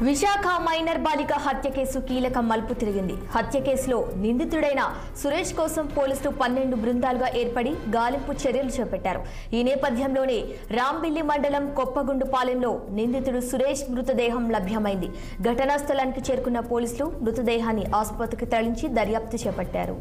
Visakha minor బాలిక హత్య case కీలక మలుపు తిరిగింది. హత్య కేసులో నిందితుడైన సురేష్ కోసం పోలీసులు 12 బృందాలుగా ఏర్పడి గాలింపు చర్యలు చేపట్టారు. ఈ నేపథ్యంలోనే రాంబిల్లి మండలం కొప్పగుండుపాలెంలో నిందితుడు సురేష్ మృతదేహం లభ్యమైంది. ఘటనా స్థలానికి చేరుకున్న పోలీసులు మృతదేహాన్ని ఆసుపత్రికి తరలించి దర్యాప్తు చేపట్టారు.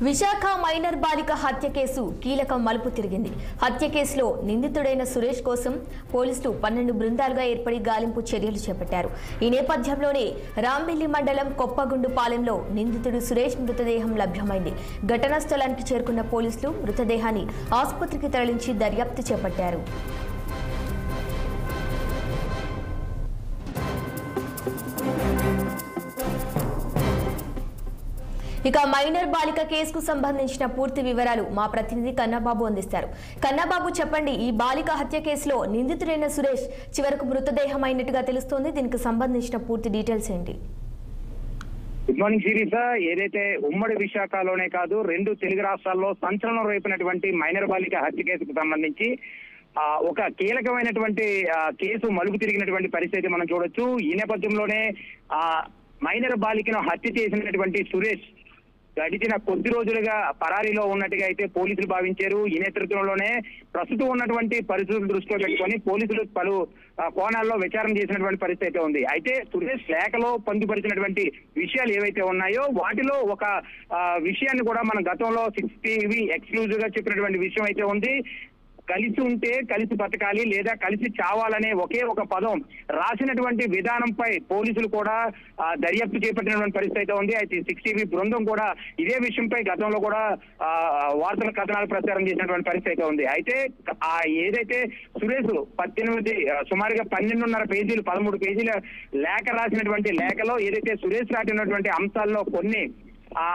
విశాఖ మైనర్ బాలిక హత్య కేసు కీలక మలుపు తిరిగింది. హత్య కేసులో నిందితుడైన సురేష్ కోసం పోలీసులు 12 బృందాలుగా ఏర్పడి గాలింపు చర్యలు చేపట్టారు. ఈ నేపథ్యంలోనే రాంబిల్లి మండలం కొప్పగుండుపాలెంలో నిందితుడు సురేష్ మృతదేహం లభ్యమైంది. ఘటనా స్థలానికి చేరుకున్న పోలీసులు మృతదేహాన్ని ఆసుపత్రికి తరలించి దర్యాప్తు చేపట్టారు. ఇక మైనర్ బాలిక కేసుకు సంబంధించిన పూర్తి వివరాలు మా ప్రతినిధి కన్నబాబు అందిస్తారు. కన్నబాబు, చెప్పండి, ఈ బాలిక హత్య కేసులో నిందితుడైన సురేష్ చివరకు మృతదేహం అయినట్టుగా తెలుస్తోంది. దీనికి సంబంధించిన పూర్తి డీటెయిల్స్ ఏంటి? గుడ్ మార్నింగ్ సిరీసా. ఏదైతే ఉమ్మడి విశాఖలోనే కాదు 2 తెలుగు రాష్ట్రాల్లో సంచలనం రేపినటువంటి మైనర్ బాలిక హత్య కేసుకు సంబంధించి ఒక కీలకమైనటువంటి కేసు మలుపు తిరిగినటువంటి పరిస్థితి మనం చూడొచ్చు. ఈ నేపథ్యంలోనే మైనర్ బాలికను హత్య చేసినటువంటి సురేష్ గడిచిన కొద్ది రోజులుగా పరారీలో ఉన్నట్టుగా అయితే పోలీసులు భావించారు. ఈ నేతృత్వంలోనే ప్రస్తుతం ఉన్నటువంటి పరిస్థితులు దృష్టిలో పెట్టుకొని పోలీసులు పలు కోణాల్లో విచారణ చేసినటువంటి పరిస్థితి అయితే ఉంది. అయితే సురేష్ లేఖలో పొందుపరిచినటువంటి విషయాలు ఏవైతే ఉన్నాయో వాటిలో ఒక విషయాన్ని కూడా మనం గతంలో 6 టీవీ ఎక్స్క్లూజివ్ గా చెప్పినటువంటి విషయం అయితే ఉంది. కలిసి ఉంటే కలిసి బతకాలి లేదా కలిసి చావాలనే ఒకే ఒక పదం రాసినటువంటి విధానంపై పోలీసులు కూడా దర్యాప్తు చేపట్టినటువంటి పరిస్థితి అయితే ఉంది. అయితే 6 టీవీ బృందం కూడా ఇదే విషయంపై గతంలో కూడా వార్తల కథనాలు ప్రచారం చేసినటువంటి పరిస్థితి అయితే ఉంది. అయితే ఏదైతే సురేష్ సుమారుగా 12.5 పేజీలు 13 పేజీల లేఖ రాసినటువంటి లేఖలో ఏదైతే సురేష్ రాసినటువంటి అంశాల్లో కొన్ని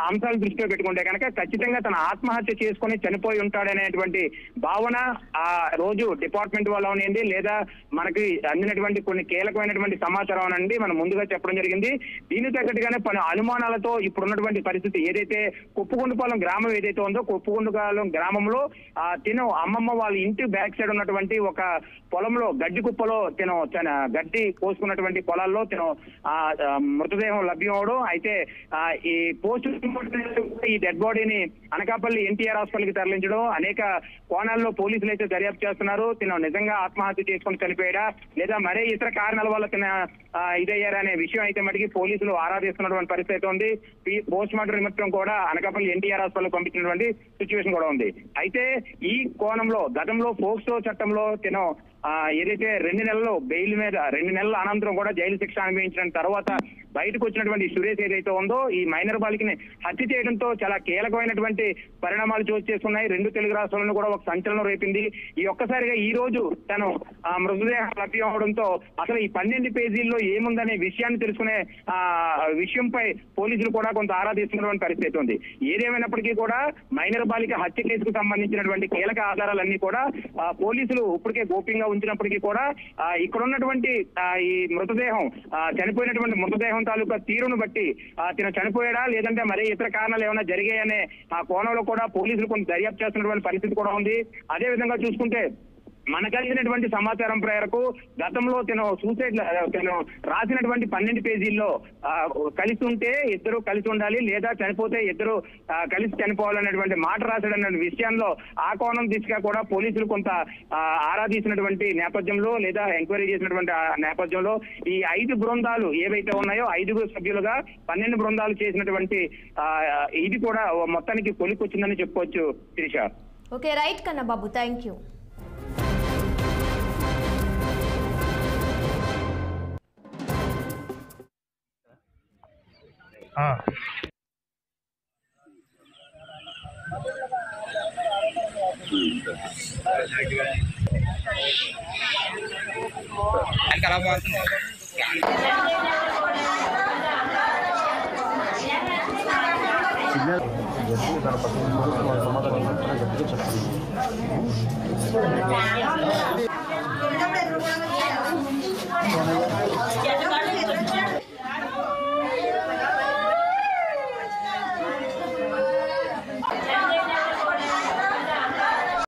అంశాలు దృష్టిలో పెట్టుకుంటే కనుక ఖచ్చితంగా తన ఆత్మహత్య చేసుకుని చనిపోయి ఉంటాడనేటువంటి భావన ఆ రోజు డిపార్ట్మెంట్ వాళ్ళు అవనండి లేదా మనకి అందినటువంటి కొన్ని కీలకమైనటువంటి సమాచారం అనండి మనం ముందుగా చెప్పడం జరిగింది. దీనికి తగ్గట్టుగానే పలు అనుమానాలతో ఇప్పుడున్నటువంటి పరిస్థితి ఏదైతే కొప్పుగుండుపాలెం గ్రామం ఏదైతే ఉందో కొప్పుగుండుపాలెం గ్రామంలో తిను అమ్మమ్మ వాళ్ళ ఇంటి బ్యాక్ సైడ్ ఉన్నటువంటి ఒక పొలంలో గడ్డి కుప్పలో గడ్డి కోసుకున్నటువంటి పొలాల్లో మృతదేహం లభ్యం అవడం. అయితే ఈ ఈ డెడ్ బాడీని అనకాపల్లి ఎన్టీఆర్ హాస్పిటల్కి తరలించడం అనేక కోణాల్లో పోలీసులు అయితే దర్యాప్తు చేస్తున్నారు. నిజంగా ఆత్మహత్య చేసుకుని చనిపోయాడా లేదా మరే ఇతర కారణాల వల్ల ఇదయ్యారా అనే విషయం అయితే మటుకి పోలీసులు ఆరాధిస్తున్నటువంటి పరిస్థితి అయితే ఉంది. పోస్ట్ మార్టం నిమిత్తం కూడా అనకాపల్లి ఎన్టీఆర్ హాస్పిటల్ పంపించినటువంటి సిచ్యువేషన్ కూడా ఉంది. అయితే ఈ కోణంలో గతంలో పోక్సో చట్టంలో ఏదైతే 2 నెలలు బెయిల్ మీద 2 నెలల అనంతరం కూడా జైలు శిక్ష అనుభవించిన తర్వాత బయటకు వచ్చినటువంటి సురేష్ ఏదైతే ఉందో ఈ మైనర్ బాలికని హత్య చేయడంతో చాలా కీలకమైనటువంటి పరిణామాలు చోటు చేసుకున్నాయి. 2 తెలుగు రాష్ట్రాలను కూడా ఒక సంచలనం రేపింది. ఈ ఒక్కసారిగా ఈ రోజు మృతదేహం లభ్యం అవడంతో అసలు ఈ 12 పేజీల్లో ఏముందనే విషయాన్ని తెలుసుకునే విషయంపై పోలీసులు కూడా కొంత ఆరాధిస్తున్నటువంటి పరిస్థితి ఉంది. ఏదేమైనప్పటికీ కూడా మైనర్ బాలిక హత్య కేసుకు సంబంధించినటువంటి కీలక ఆధారాలన్నీ కూడా పోలీసులు ఇప్పటికే గోప్యంగా ఉంచినప్పటికీ కూడా ఇక్కడ ఉన్నటువంటి ఈ మృతదేహం చనిపోయినటువంటి మృతదేహం తాలూకా తీరును బట్టి చనిపోయాడా లేదంటే మరే ఇతర కారణాలు ఏమైనా జరిగాయనే ఆ కోణంలో కూడా పోలీసులు కొంత దర్యాప్తు చేస్తున్నటువంటి పరిస్థితి కూడా ఉంది. అదే విధంగా చూసుకుంటే మనకు అందినటువంటి సమాచారం మేరకు గతంలో తను రాసినటువంటి 12 పేజీల్లో కలిసి ఉంటే ఇద్దరు కలిసి ఉండాలి, లేదా చనిపోతే ఇద్దరు కలిసి చనిపోవాలనేటువంటి మాట రాశాడన్న విషయంలో ఆ కోణం దిశగా కూడా పోలీసులు కొంత ఆరా తీసినటువంటి నేపథ్యంలో, లేదా ఎంక్వైరీ చేసినటువంటి నేపథ్యంలో ఈ 5 బృందాలు ఏవైతే ఉన్నాయో 5 సభ్యులుగా 12 బృందాలు చేసినటువంటి ఇది కూడా మొత్తానికి కొలికొచ్చిందని చెప్పుకోవచ్చు శిరీష. ఓకే, రైట్ కన్నా బాబు, థ్యాంక్ యూ. సమాధానం